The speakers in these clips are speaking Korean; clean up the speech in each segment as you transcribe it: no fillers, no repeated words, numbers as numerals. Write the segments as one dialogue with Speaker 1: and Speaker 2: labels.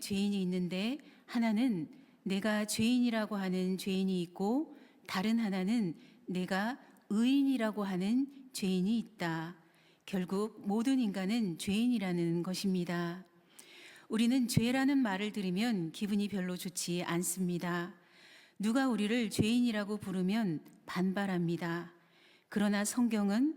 Speaker 1: 죄인이 있는데 하나는 내가 죄인이라고 하는 죄인이 있고 다른 하나는 내가 의인이라고 하는 죄인이 있다. 결국 모든 인간은 죄인이라는 것입니다. 우리는 죄라는 말을 들으면 기분이 별로 좋지 않습니다. 누가 우리를 죄인이라고 부르면 반발합니다. 그러나 성경은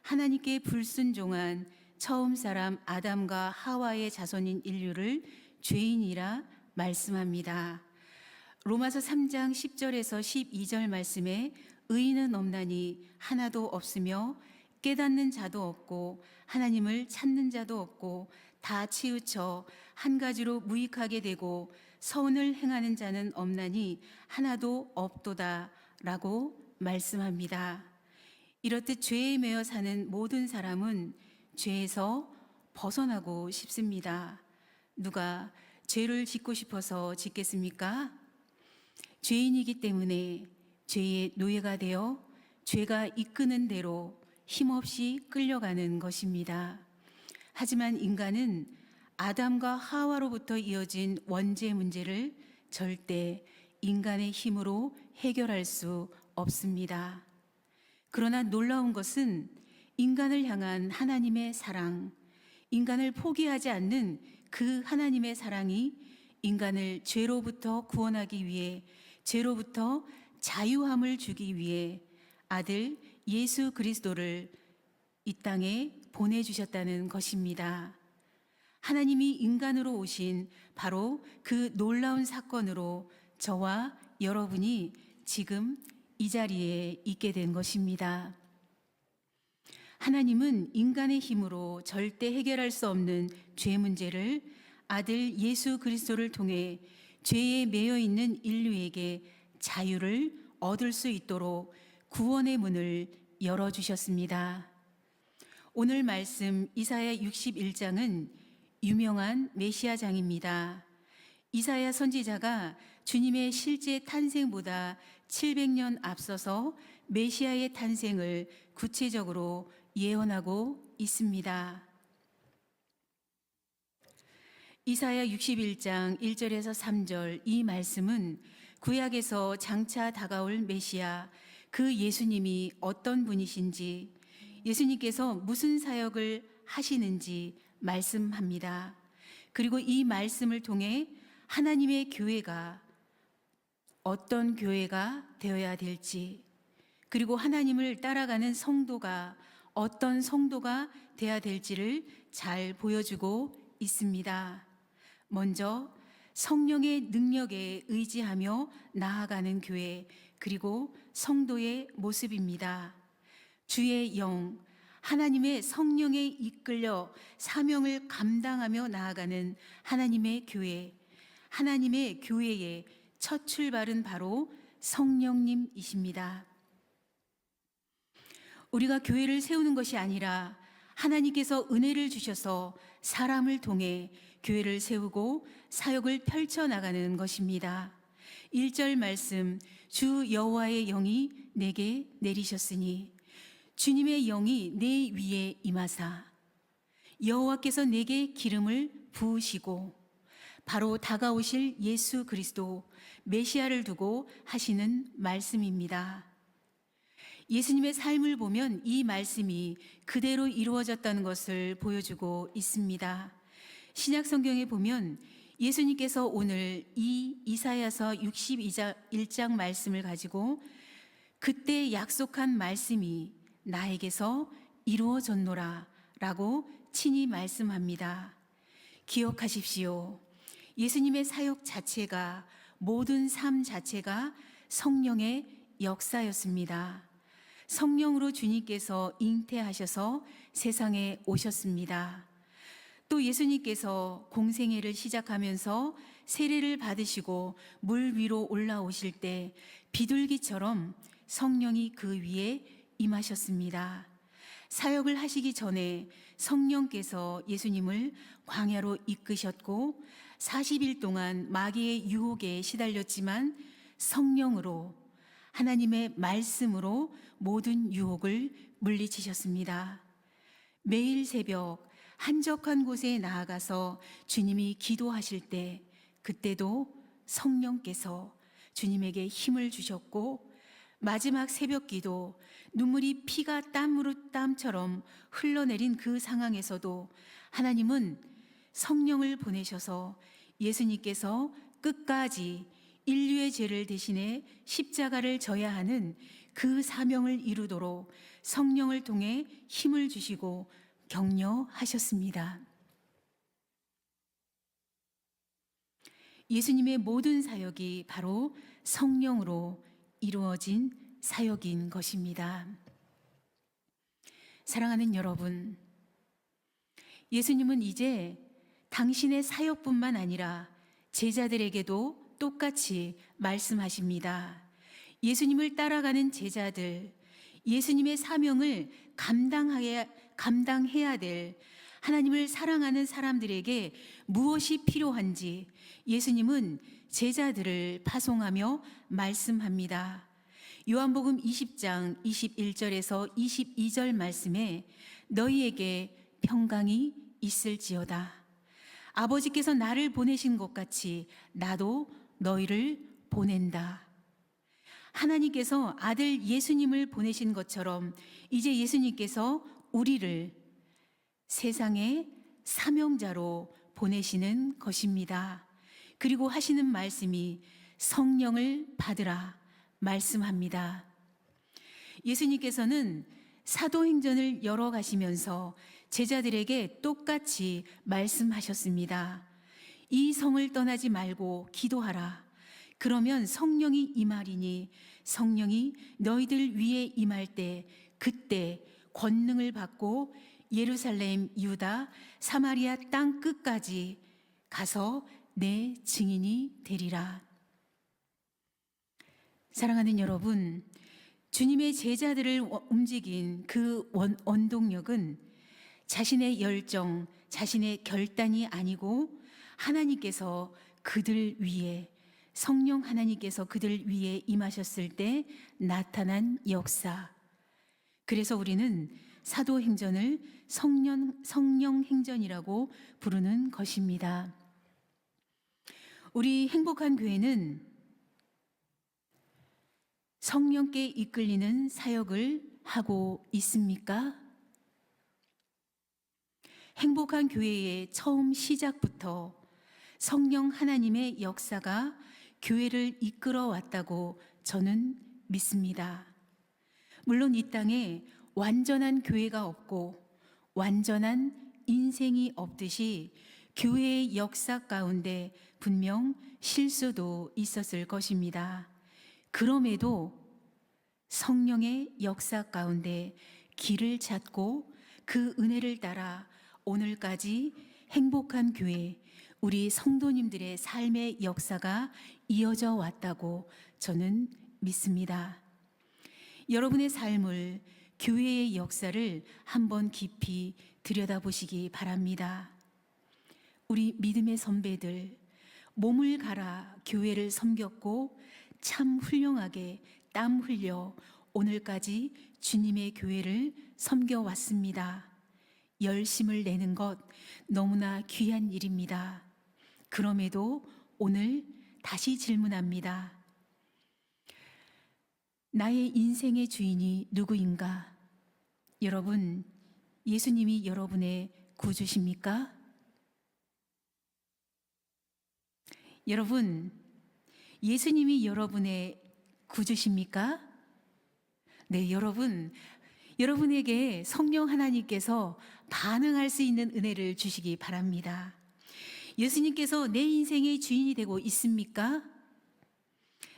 Speaker 1: 하나님께 불순종한 처음 사람 아담과 하와의 자손인 인류를 죄인이라 말씀합니다. 로마서 3장 10절에서 12절 말씀에 의인은 없나니 하나도 없으며 깨닫는 자도 없고 하나님을 찾는 자도 없고 다 치우쳐 한 가지로 무익하게 되고 선을 행하는 자는 없나니 하나도 없도다 라고 말씀합니다. 이렇듯 죄에 매여 사는 모든 사람은 죄에서 벗어나고 싶습니다. 누가 죄를 짓고 싶어서 짓겠습니까? 죄인이기 때문에 죄의 노예가 되어 죄가 이끄는 대로 힘없이 끌려가는 것입니다. 하지만 인간은 아담과 하와로부터 이어진 원죄 문제를 절대 인간의 힘으로 해결할 수 없습니다. 그러나 놀라운 것은 인간을 향한 하나님의 사랑, 인간을 포기하지 않는 그 하나님의 사랑이 인간을 죄로부터 구원하기 위해, 죄로부터 자유함을 주기 위해 아들 예수 그리스도를 이 땅에 보내주셨다는 것입니다. 하나님이 인간으로 오신 바로 그 놀라운 사건으로 저와 여러분이 지금 이 자리에 있게 된 것입니다. 하나님은 인간의 힘으로 절대 해결할 수 없는 죄 문제를 아들 예수 그리스도를 통해 죄에 매여 있는 인류에게 자유를 얻을 수 있도록 구원의 문을 열어주셨습니다. 오늘 말씀 이사야 61장은 유명한 메시아장입니다. 이사야 선지자가 주님의 실제 탄생보다 700년 앞서서 메시아의 탄생을 구체적으로 예언하고 있습니다. 이사야 61장 1절에서 3절 이 말씀은 구약에서 장차 다가올 메시아 그 예수님이 어떤 분이신지, 예수님께서 무슨 사역을 하시는지 말씀합니다. 그리고 이 말씀을 통해 하나님의 교회가 어떤 교회가 되어야 될지, 그리고 하나님을 따라가는 성도가 어떤 성도가 되어야 될지를 잘 보여주고 있습니다. 먼저 성령의 능력에 의지하며 나아가는 교회, 그리고 성도의 모습입니다. 주의 영, 하나님의 성령에 이끌려 사명을 감당하며 나아가는 하나님의 교회, 하나님의 교회의 첫 출발은 바로 성령님이십니다. 우리가 교회를 세우는 것이 아니라 하나님께서 은혜를 주셔서 사람을 통해 교회를 세우고 사역을 펼쳐나가는 것입니다. 1절 말씀, 주 여호와의 영이 내게 내리셨으니, 주님의 영이 내 위에 임하사 여호와께서 내게 기름을 부으시고, 바로 다가오실 예수 그리스도 메시아를 두고 하시는 말씀입니다. 예수님의 삶을 보면 이 말씀이 그대로 이루어졌다는 것을 보여주고 있습니다. 신약 성경에 보면 예수님께서 오늘 이 이사야서 61장 말씀을 가지고 그때 약속한 말씀이 나에게서 이루어졌노라 라고 친히 말씀합니다. 기억하십시오. 예수님의 사역 자체가, 모든 삶 자체가 성령의 역사였습니다. 성령으로 주님께서 잉태하셔서 세상에 오셨습니다. 또 예수님께서 공생애를 시작하면서 세례를 받으시고 물 위로 올라오실 때 비둘기처럼 성령이 그 위에 임하셨습니다. 사역을 하시기 전에 성령께서 예수님을 광야로 이끄셨고 40일 동안 마귀의 유혹에 시달렸지만 성령으로, 하나님의 말씀으로 모든 유혹을 물리치셨습니다. 매일 새벽 한적한 곳에 나아가서 주님이 기도하실 때, 그때도 성령께서 주님에게 힘을 주셨고, 마지막 새벽 기도, 눈물이 피가 땀으로 땀처럼 흘러내린 그 상황에서도 하나님은 성령을 보내셔서 예수님께서 끝까지 인류의 죄를 대신해 십자가를 져야 하는 그 사명을 이루도록 성령을 통해 힘을 주시고 격려하셨습니다. 예수님의 모든 사역이 바로 성령으로 이루어진 사역인 것입니다. 사랑하는 여러분, 예수님은 이제 당신의 사역뿐만 아니라 제자들에게도 똑같이 말씀하십니다. 예수님을 따라가는 제자들, 예수님의 사명을 감당해야 될 하나님을 사랑하는 사람들에게 무엇이 필요한지 예수님은 제자들을 파송하며 말씀합니다. 요한복음 20장 21절에서 22절 말씀에 너희에게 평강이 있을지어다. 아버지께서 나를 보내신 것 같이 나도 너희를 보낸다. 하나님께서 아들 예수님을 보내신 것처럼 이제 예수님께서 우리를 세상의 사명자로 보내시는 것입니다. 그리고 하시는 말씀이 성령을 받으라 말씀합니다. 예수님께서는 사도행전을 열어가시면서 제자들에게 똑같이 말씀하셨습니다. 이 성을 떠나지 말고 기도하라. 그러면 성령이 임하리니 성령이 너희들 위에 임할 때 그때 권능을 받고 예루살렘, 유다, 사마리아 땅 끝까지 가서 내 증인이 되리라. 사랑하는 여러분, 주님의 제자들을 움직인 그 원동력은 자신의 열정, 자신의 결단이 아니고 하나님께서 그들 위에, 성령 하나님께서 그들 위에 임하셨을 때 나타난 역사. 그래서 우리는 사도행전을 성령행전이라고 부르는 것입니다. 우리 행복한 교회는 성령께 이끌리는 사역을 하고 있습니까? 행복한 교회의 처음 시작부터 성령 하나님의 역사가 교회를 이끌어 왔다고 저는 믿습니다. 물론 이 땅에 완전한 교회가 없고 완전한 인생이 없듯이 교회의 역사 가운데 분명 실수도 있었을 것입니다. 그럼에도 성령의 역사 가운데 길을 찾고 그 은혜를 따라 오늘까지 행복한 교회, 우리 성도님들의 삶의 역사가 이어져 왔다고 저는 믿습니다. 여러분의 삶을, 교회의 역사를 한번 깊이 들여다보시기 바랍니다. 우리 믿음의 선배들, 몸을 갈아 교회를 섬겼고 참 훌륭하게 땀 흘려 오늘까지 주님의 교회를 섬겨왔습니다. 열심을 내는 것 너무나 귀한 일입니다. 그럼에도 오늘 다시 질문합니다. 나의 인생의 주인이 누구인가? 여러분, 예수님이 여러분의 구주십니까? 여러분, 예수님이 여러분의 구주십니까? 네, 여러분에게 성령 하나님께서 반응할 수 있는 은혜를 주시기 바랍니다. 예수님께서 내 인생의 주인이 되고 있습니까?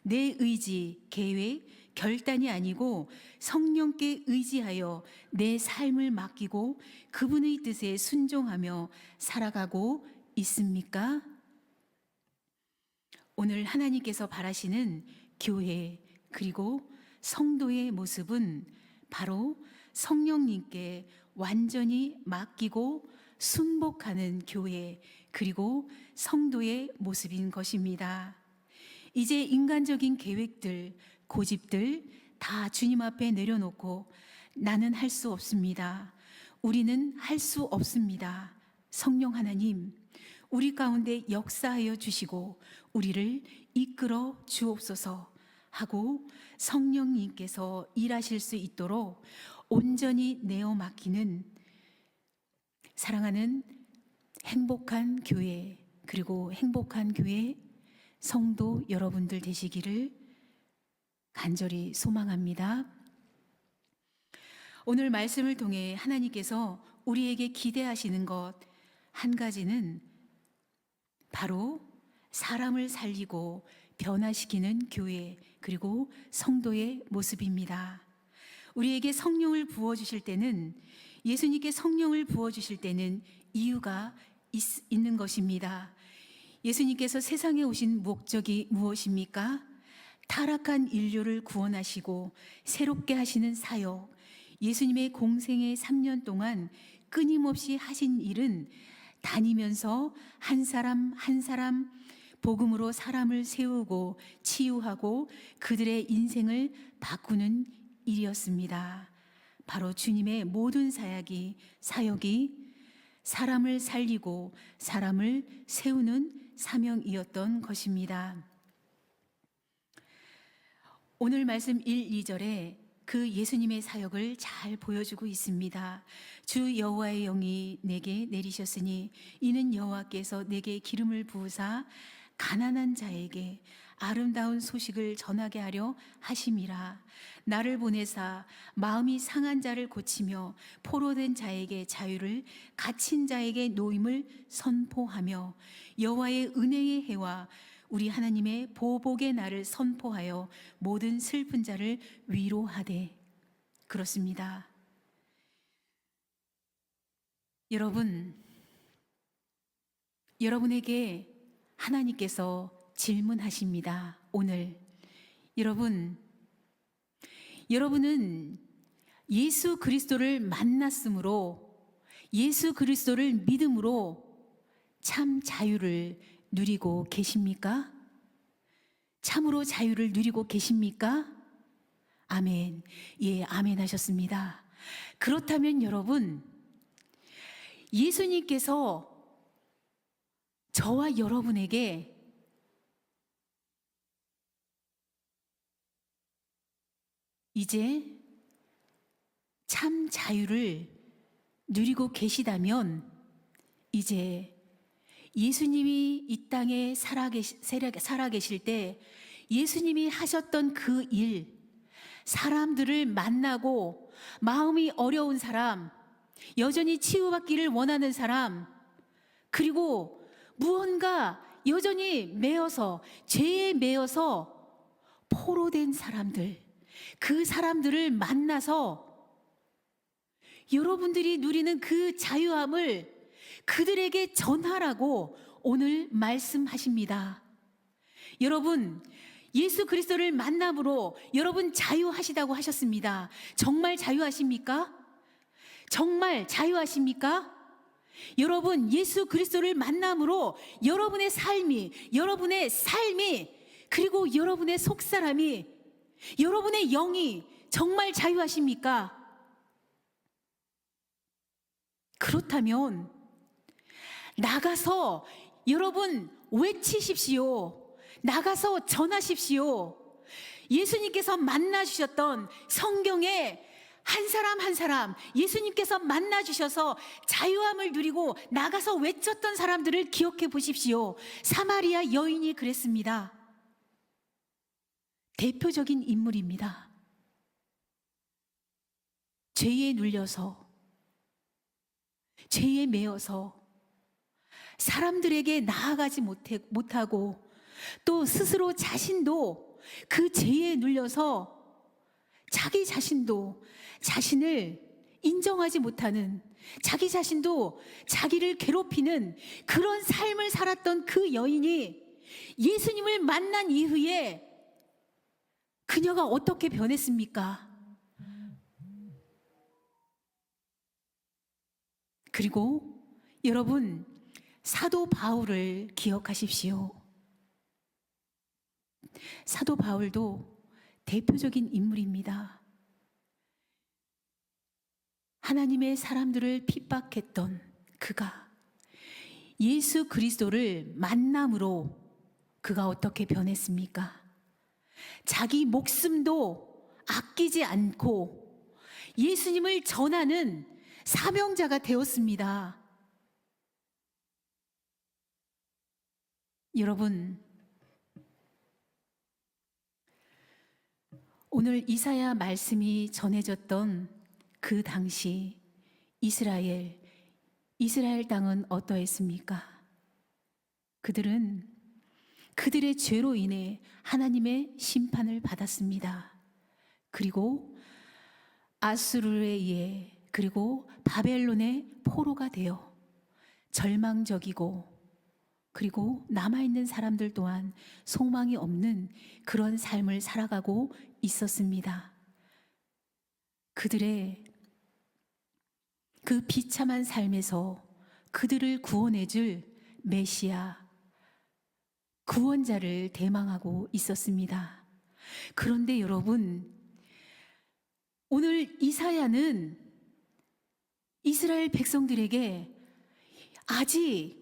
Speaker 1: 내 의지, 계획, 결단이 아니고 성령께 의지하여 내 삶을 맡기고 그분의 뜻에 순종하며 살아가고 있습니까? 오늘 하나님께서 바라시는 교회 그리고 성도의 모습은 바로 성령님께 완전히 맡기고 순복하는 교회 그리고 성도의 모습인 것입니다. 이제 인간적인 계획들, 고집들 다 주님 앞에 내려놓고 나는 할 수 없습니다. 우리는 할 수 없습니다. 성령 하나님, 우리 가운데 역사하여 주시고 우리를 이끌어 주옵소서 하고 성령님께서 일하실 수 있도록 온전히 내어 맡기는 사랑하는 행복한 교회, 그리고 행복한 교회 성도 여러분들 되시기를 간절히 소망합니다. 오늘 말씀을 통해 하나님께서 우리에게 기대하시는 것 한 가지는 바로 사람을 살리고 변화시키는 교회, 그리고 성도의 모습입니다. 우리에게 성령을 부어주실 때는, 예수님께 성령을 부어주실 때는 이유가 있는 것입니다. 예수님께서 세상에 오신 목적이 무엇입니까? 타락한 인류를 구원하시고 새롭게 하시는 사역, 예수님의 공생의 3년 동안 끊임없이 하신 일은 다니면서 한 사람 한 사람 복음으로 사람을 세우고 치유하고 그들의 인생을 바꾸는 일이었습니다. 바로 주님의 모든 사역이 사람을 살리고 사람을 세우는 사명이었던 것입니다. 오늘 말씀 1, 2절에 그 예수님의 사역을 잘 보여주고 있습니다. 주 여호와의 영이 내게 내리셨으니 이는 여호와께서 내게 기름을 부으사 가난한 자에게 아름다운 소식을 전하게 하려 하심이라. 나를 보내사 마음이 상한 자를 고치며 포로된 자에게 자유를, 갇힌 자에게 노임을 선포하며 여호와의 은혜의 해와 우리 하나님의 보복의 날을 선포하여 모든 슬픈 자를 위로하되. 그렇습니다. 여러분에게 하나님께서 질문하십니다. 오늘 여러분은 예수 그리스도를 만났으므로, 예수 그리스도를 믿음으로 참 자유를 누리고 계십니까? 참으로 자유를 누리고 계십니까? 아멘. 예, 아멘 하셨습니다. 그렇다면 여러분, 예수님께서 저와 여러분에게 이제 참 자유를 누리고 계시다면, 이제 예수님이 이 땅에 살아계실 때 예수님이 하셨던 그 일, 사람들을 만나고 마음이 어려운 사람, 여전히 치유받기를 원하는 사람, 그리고 무언가 여전히 매여서, 죄에 매여서 포로된 사람들, 그 사람들을 만나서 여러분들이 누리는 그 자유함을 그들에게 전하라고 오늘 말씀하십니다. 여러분, 예수 그리스도를 만남으로 여러분 자유하시다고 하셨습니다. 정말 자유하십니까? 정말 자유하십니까? 여러분, 예수 그리스도를 만남으로 여러분의 삶이, 그리고 여러분의 속사람이, 여러분의 영이 정말 자유하십니까? 그렇다면 나가서 여러분 외치십시오. 나가서 전하십시오. 예수님께서 만나주셨던 성경에 한 사람 한 사람 예수님께서 만나주셔서 자유함을 누리고 나가서 외쳤던 사람들을 기억해 보십시오. 사마리아 여인이 그랬습니다. 대표적인 인물입니다. 죄에 눌려서, 죄에 매여서 사람들에게 나아가지 못하고, 또 스스로 자신도 그 죄에 눌려서 자기 자신도 자신을 인정하지 못하는, 자기 자신도 자기를 괴롭히는 그런 삶을 살았던 그 여인이 예수님을 만난 이후에 그녀가 어떻게 변했습니까? 그리고 여러분, 사도 바울을 기억하십시오. 사도 바울도 대표적인 인물입니다. 하나님의 사람들을 핍박했던 그가 예수 그리스도를 만남으로 그가 어떻게 변했습니까? 자기 목숨도 아끼지 않고 예수님을 전하는 사명자가 되었습니다. 여러분, 오늘 이사야 말씀이 전해졌던 그 당시 이스라엘 땅은 어떠했습니까? 그들은 그들의 죄로 인해 하나님의 심판을 받았습니다. 그리고 아수르에 의해, 그리고 바벨론의 포로가 되어 절망적이고, 그리고 남아있는 사람들 또한 소망이 없는 그런 삶을 살아가고 있었습니다. 그들의 그 비참한 삶에서 그들을 구원해줄 메시아, 구원자를 대망하고 있었습니다. 그런데 여러분, 오늘 이사야는 이스라엘 백성들에게 아직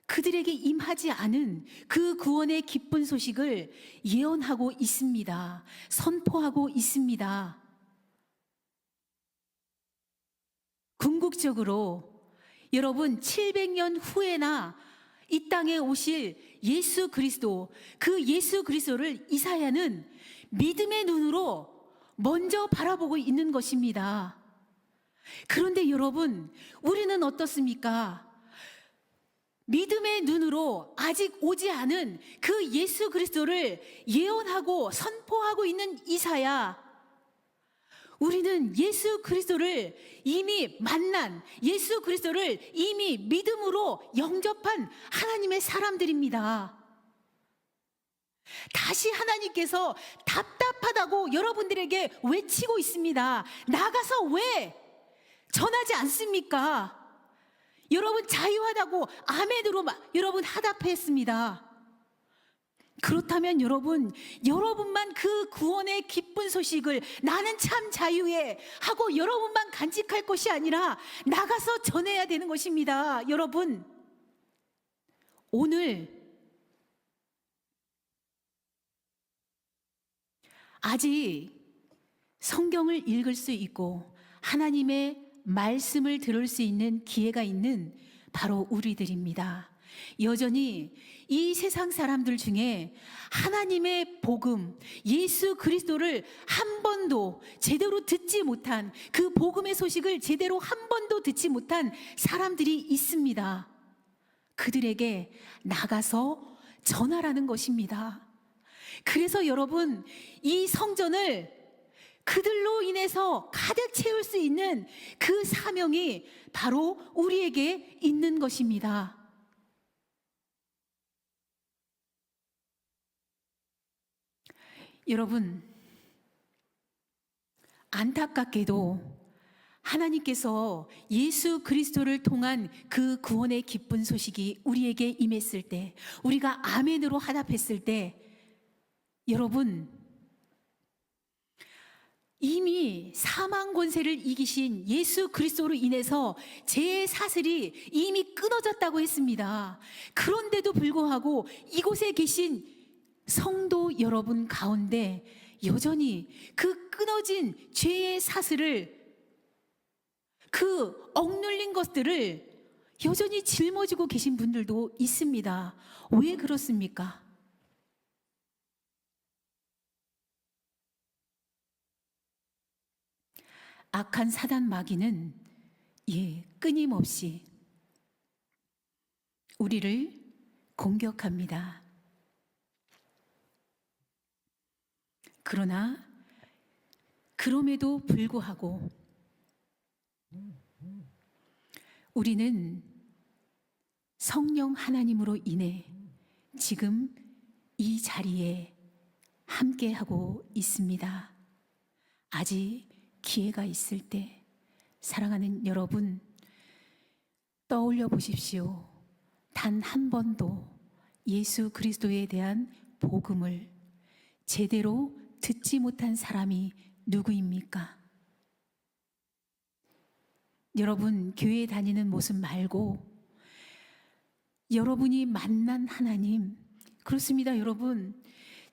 Speaker 1: 그들에게 임하지 않은 그 구원의 기쁜 소식을 예언하고 있습니다. 선포하고 있습니다. 궁극적으로 여러분, 700년 후에나 이 땅에 오실 예수 그리스도, 그 예수 그리스도를 이사야는 믿음의 눈으로 먼저 바라보고 있는 것입니다. 그런데 여러분, 우리는 어떻습니까? 믿음의 눈으로 아직 오지 않은 그 예수 그리스도를 예언하고 선포하고 있는 이사야, 우리는 예수 그리스도를 이미 만난, 예수 그리스도를 이미 믿음으로 영접한 하나님의 사람들입니다. 다시 하나님께서 답답하다고 여러분들에게 외치고 있습니다. 나가서 왜 전하지 않습니까? 여러분 자유하다고 아멘으로 여러분 하답했습니다. 그렇다면 여러분만 그 구원의 기쁜 소식을 나는 참 자유해 하고 여러분만 간직할 것이 아니라 나가서 전해야 되는 것입니다. 여러분, 오늘 아직 성경을 읽을 수 있고 하나님의 말씀을 들을 수 있는 기회가 있는 바로 우리들입니다. 여전히 이 세상 사람들 중에 하나님의 복음, 예수 그리스도를 한 번도 제대로 듣지 못한, 그 복음의 소식을 제대로 한 번도 듣지 못한 사람들이 있습니다. 그들에게 나가서 전하라는 것입니다. 그래서 여러분, 이 성전을 그들로 인해서 가득 채울 수 있는 그 사명이 바로 우리에게 있는 것입니다. 여러분, 안타깝게도 하나님께서 예수 그리스도를 통한 그 구원의 기쁜 소식이 우리에게 임했을 때, 우리가 아멘으로 화답했을 때, 여러분, 이미 사망 권세를 이기신 예수 그리스도로 인해서 죄의 사슬이 이미 끊어졌다고 했습니다. 그런데도 불구하고 이곳에 계신 성도 여러분 가운데 여전히 그 끊어진 죄의 사슬을, 그 억눌린 것들을 여전히 짊어지고 계신 분들도 있습니다. 왜 그렇습니까? 악한 사단 마귀는 끊임없이 우리를 공격합니다. 그러나 그럼에도 불구하고 우리는 성령 하나님으로 인해 지금 이 자리에 함께하고 있습니다. 아직 기회가 있을 때 사랑하는 여러분, 떠올려 보십시오. 단 한 번도 예수 그리스도에 대한 복음을 제대로 듣지 못한 사람이 누구입니까? 여러분, 교회 다니는 모습 말고 여러분이 만난 하나님, 그렇습니다, 여러분.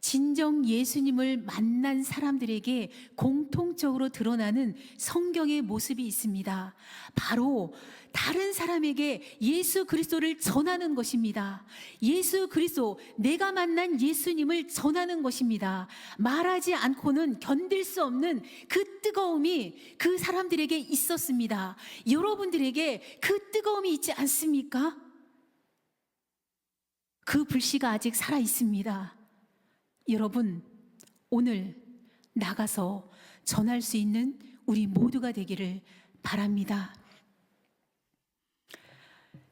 Speaker 1: 진정 예수님을 만난 사람들에게 공통적으로 드러나는 성경의 모습이 있습니다. 바로 다른 사람에게 예수 그리스도를 전하는 것입니다. 예수 그리스도, 내가 만난 예수님을 전하는 것입니다. 말하지 않고는 견딜 수 없는 그 뜨거움이 그 사람들에게 있었습니다. 여러분들에게 그 뜨거움이 있지 않습니까? 그 불씨가 아직 살아 있습니다. 여러분, 오늘 나가서 전할 수 있는 우리 모두가 되기를 바랍니다.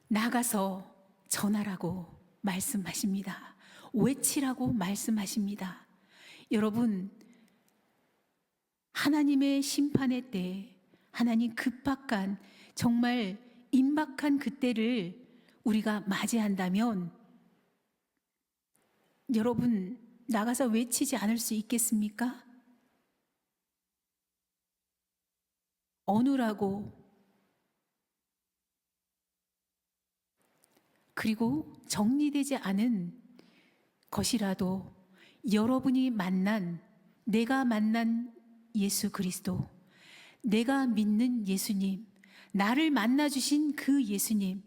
Speaker 1: 나가서 전하라고 말씀하십니다. 외치라고 말씀하십니다. 여러분, 하나님의 심판의 때, 하나님 급박한, 정말 임박한 그때를 우리가 맞이한다면 여러분, 나가서 외치지 않을 수 있겠습니까? 어느라고, 그리고 정리되지 않은 것이라도 여러분이 만난, 내가 만난 예수 그리스도, 내가 믿는 예수님, 나를 만나주신 그 예수님,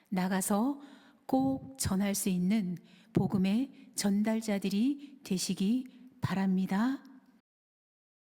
Speaker 1: 나가서 꼭 전할 수 있는 복음의 전달자들이 되시기 바랍니다.